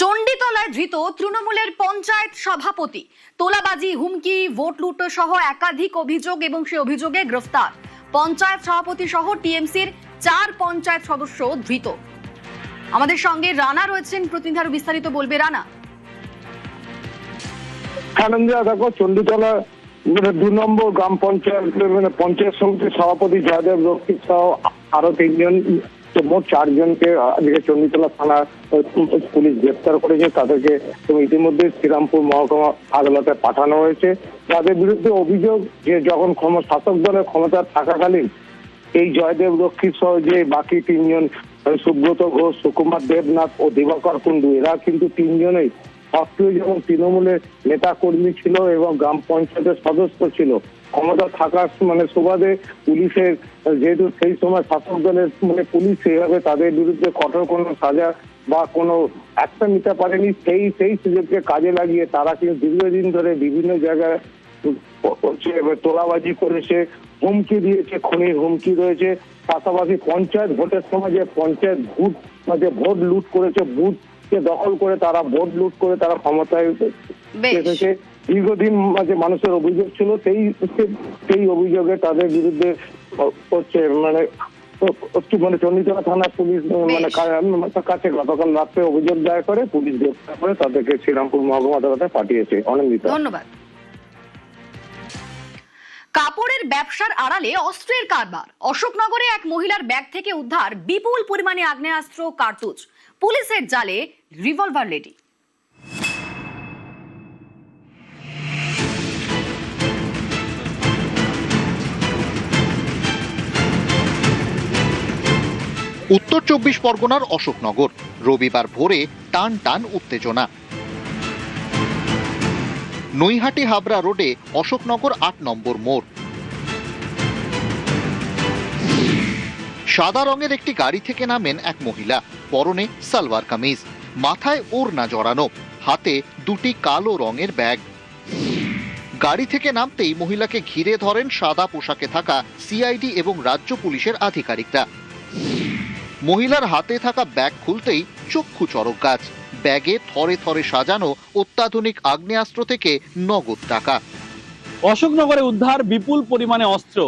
চণ্ডীতলায় ধৃত তৃণমূলের পঞ্চায়েত সভাপতি। তোলাবাজি, হুমকি, ভোট লুট সহ একাধিক অভিযোগ এবং সেই অভিযোগে গ্রেফতার পঞ্চায়েত সভাপতি সহ টিএমসির 4 পঞ্চায়েত সদস্য ধৃত। আমাদের সঙ্গে রানা রয়েছেন, প্রতিনিধি আরো বিস্তারিত বলবে। রানা। দেখো, চণ্ডীতলা 2 নম্বর গ্রাম পঞ্চায়েত পঞ্চায়েত সমিতির সভাপতি জয়দেব রক্ষিত সহ আরো 3 জন, মোট 4 জনকে আজকে চণ্ডীতলা থানা পুলিশ গ্রেপ্তার করেছে। তাদেরকে ইতিমধ্যে শ্রীরামপুর মহকুমা আদালতে পাঠানো হয়েছে। তাদের বিরুদ্ধে অভিযোগ যে যখন শাসক দলের ক্ষমতা থাকাকালীন এই জয়দেব রক্ষিত সহ যে বাকি 3 জন, সুব্রত ঘোষ, সুকুমার দেবনাথ ও দিবাকর কুন্ডু, এরা কিন্তু 3 জনেই সক্রিয় যেমন তৃণমূলের নেতা কর্মী ছিল এবং গ্রাম পঞ্চায়েতের সদস্য ছিল। ক্ষমতা থাকার সুবাদে পুলিশের, যেহেতু সেই সময় শাসক দলের পুলিশ সেইভাবে তাদের বিরুদ্ধে কঠোর কোনো সাজা বা কোনো অ্যাকশন নিতে পারেনি, সেই সুযোগকে কাজে লাগিয়ে তারা কিন্তু দীর্ঘদিন ধরে বিভিন্ন জায়গায় তোলাবাজি করেছে, হুমকি দিয়েছে, খুনির হুমকি রয়েছে। পাশাপাশি পঞ্চায়েত ভোটের সময় যে পঞ্চায়েত ভোট লুট করেছে, বুথকে দখল করে তারা ভোট লুট করে তারা ক্ষমতায় এসেছে। দীর্ঘদিন মানুষের অভিযোগ ছিল, সেই অভিযোগে তাদের বিরুদ্ধে চণ্ডীতলা থানা পুলিশ কাছে গতকাল রাত্রে অভিযোগ দায়ের করে পুলিশ গ্রেফতার করে তাদেরকে শ্রীরামপুর মহকুমা আদালতে পাঠিয়েছে। অনেক ধন্যবাদ। কাপড়ের ব্যবসার আড়ালে অস্ত্রের কারবার। অশোকনগরে এক মহিলার ব্যাগ থেকে উদ্ধার বিপুল পরিমাণে আগ্নেয়াস্ত্র, কার্তুজ। পুলিশের জালে রিভলভার লেডি। উত্তর 24 পরগনার অশোকনগর, রবিবার ভোরে টান টান উত্তেজনা। নৈহাটি হাবড়া রোডে অশোকনগর 8 নম্বর মোড়। সাদা রঙের একটি গাড়ি থেকে নামেন এক মহিলা, পরনে সালোয়ার কামিজ, মাথায় ওড়না জড়ানো, হাতে 2টি কালো রঙের ব্যাগ। গাড়ি থেকে নামতেই মহিলাকে ঘিরে ধরেন সাদা পোশাকে থাকা সিআইডি এবং রাজ্য পুলিশের আধিকারিকরা। মহিলার হাতে থাকা ব্যাগ খুলতেই চক্ষু চড়ক গাছ। ব্যাগে থরে থরে সাজানো অত্যাধুনিক আগ্নেয়াস্ত্র থেকে নগদ টাকা। অশোকনগরে উদ্ধার বিপুল পরিমাণে অস্ত্র।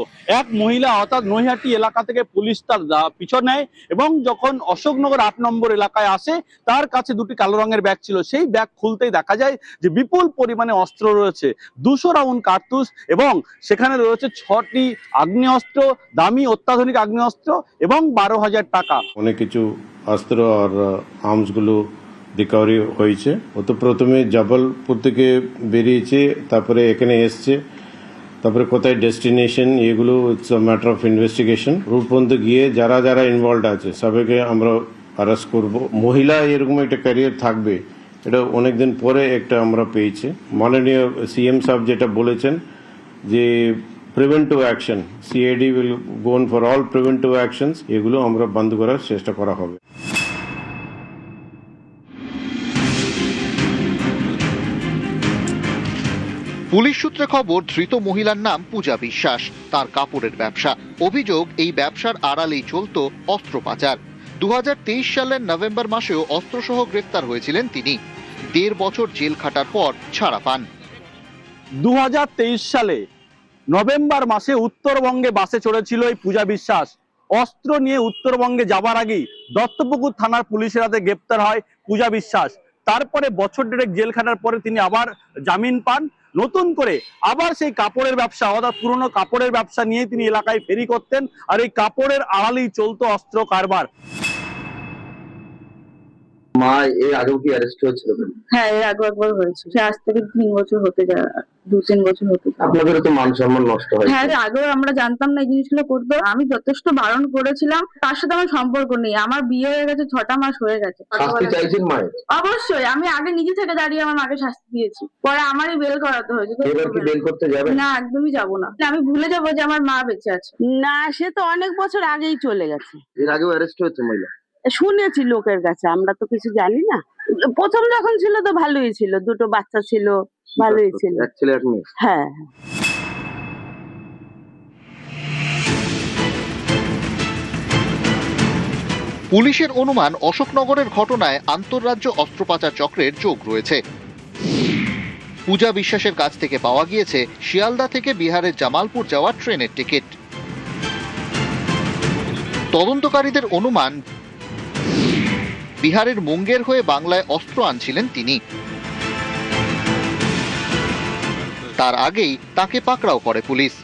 এক মহিলা অর্থাৎ নৈহাটি এলাকা থেকে পুলিশ তার পিছন নেয় এবং যখন অশোকনগর 8 নম্বর এলাকায় আসে তার কাছে 2টি কালো রঙের ব্যাগ ছিল। সেই ব্যাগ খুলতেই দেখা যায় যে বিপুল পরিমাণে অস্ত্র রয়েছে, 200 রাউন্ড কার্তুজ এবং সেখানে রয়েছে 6টি আগ্নেয়াস্ত্র, দামি অত্যাধুনিক আগ্নেয়াস্ত্র এবং 12,000 টাকা। অনেক কিছু অস্ত্র আর আর্মসগুলো রিকভারি হয়েছে। ও তো প্রথমে জবলপুর থেকে বেরিয়েছে, তারপরে এখানে এসছে, তারপরে কোথায় ডেস্টিনেশন এগুলো it's a matter of investigation. Route পর্যন্ত গিয়ে যারা যারা ইনভলভ আছে সবাইকে আমরা অ্যারেস্ট করব। মহিলা এরকম একটা ক্যারিয়ার থাকবে এটা অনেকদিন পরে একটা আমরা পেয়েছি। মাননীয় সিএম সাহেব যেটা বলেছেন যে preventive action, CID will go on for all preventive actions, এগুলো আমরা বন্ধ করার চেষ্টা করা হবে। পুলিশ সূত্রে খবর, ধৃত মহিলার নাম পূজা বিশ্বাস। তার কাপড়ের ব্যবসা। অভিযোগ, এই ব্যবসার আড়ালেই চলত অস্ত্র পাচার। 2023 সালের নভেম্বর মাসেও অস্ত্রসহ গ্রেফতার হয়েছিলেন তিনি। 1.5 বছর জেল খাটার পর ছাড়া পান। 2023 সালে নভেম্বর মাসে উত্তরবঙ্গে বাসে চড়েছিল এই পূজা বিশ্বাস। অস্ত্র নিয়ে উত্তরবঙ্গে যাবার আগেই দত্তপুকুর থানার পুলিশের হাতে গ্রেপ্তার হয় পূজা বিশ্বাস। তারপরে বছর 1.5 জেল খাটার পরে তিনি আবার জামিন পান। নতুন করে আবার সেই কাপড়ের ব্যবসা অর্থাৎ পুরনো কাপড়ের ব্যবসা নিয়ে তিনি এলাকায় ফেরি করতেন, আর এই কাপড়ের আড়ালেই চলতো অস্ত্র কারবার। মা এর আগেও কি অ্যারেস্ট হয়েছিল? হ্যাঁ, এর আগে একবার হয়েছে। সে আজ থেকে 3 বছর হতে যায়, 2-3 বছর হতে যায়। আপনাদের তো মান সম্মান নষ্ট হয়। হ্যাঁ, আগেও আমরা জানতাম না এই জিনিসগুলো করতো। আমি যথেষ্ট বারণ করেছিলাম, তার সাথে আমার সম্পর্ক নেই। আমার বিয়ে হয়ে গেছে, 6টা মাস হয়ে গেছে। শাস্তি চাইছেন মায়ের? অবশ্যই, আমি আগে নিজে থেকে দাঁড়িয়ে আমার মাকে শাস্তি দিয়েছি, পরে আমারই বেল করাতে হয়েছে। এবার কি বেল করতে যাবেন? না, একদমই যাবো না। আমি ভুলে যাবো যে আমার মা বেঁচে আছে। না, সে তো অনেক বছর আগেই চলে গেছে। এর আগেও অ্যারেস্ট হয়েছে মহিলা? শুনেছি লোকের কাছে, আমরা তো কিছু জানি না। প্রথম যখন ছিল তো ভালোই ছিল, 2টো বাচ্চা ছিল, ভালোই ছিল। এক ছেলে এক মেয়ে? হ্যাঁ। পুলিশের অনুমান অশোকনগরের ঘটনায় আন্তঃরাজ্য অস্ত্র পাচার চক্রের যোগ রয়েছে। পূজা বিশ্বাসের কাছ থেকে পাওয়া গিয়েছে শিয়ালদা থেকে বিহারের জামালপুর যাওয়ার ট্রেনের টিকিট। তদন্তকারীদের অনুমান বিহারের মুঙ্গের হয়ে বাংলায় অস্ত্র আনছিলেন তিনি। তার আগেই তাকে পাকড়াও করে পুলিশ।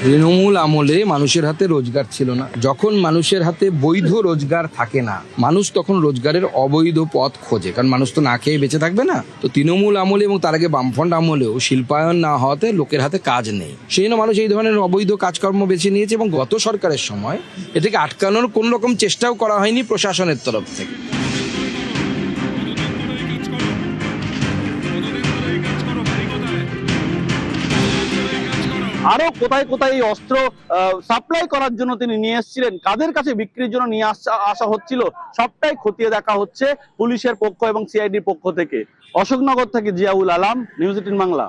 তৃণমূল আমলে মানুষের হাতে রোজগার ছিল না। যখন মানুষের হাতে বৈধ রোজগার থাকে না, মানুষ তখন রোজগারের অবৈধ পথ খোঁজে, কারণ মানুষ তো না খেয়ে বেঁচে থাকবে না। তো তৃণমূল আমলে এবং তার আগে বামফ্রন্ট আমলেও শিল্পায়ন না হওয়াতে লোকের হাতে কাজ নেই, সেই জন্য মানুষ এই ধরনের অবৈধ কাজকর্ম বেছে নিয়েছে। এবং গত সরকারের সময় এটাকে আটকানোর কোন রকম চেষ্টাও করা হয়নি প্রশাসনের তরফ থেকে। আরো কোথায় কোথায় এই অস্ত্র সাপ্লাই করার জন্য তিনি নিয়ে এসেছিলেন, কাদের কাছে বিক্রির জন্য নিয়ে আসা হচ্ছিল, সবটাই খতিয়ে দেখা হচ্ছে পুলিশের পক্ষ এবং সিআইডির পক্ষ থেকে। অশোকনগর থেকে জিয়াউল আলম, নিউজ 18 বাংলা।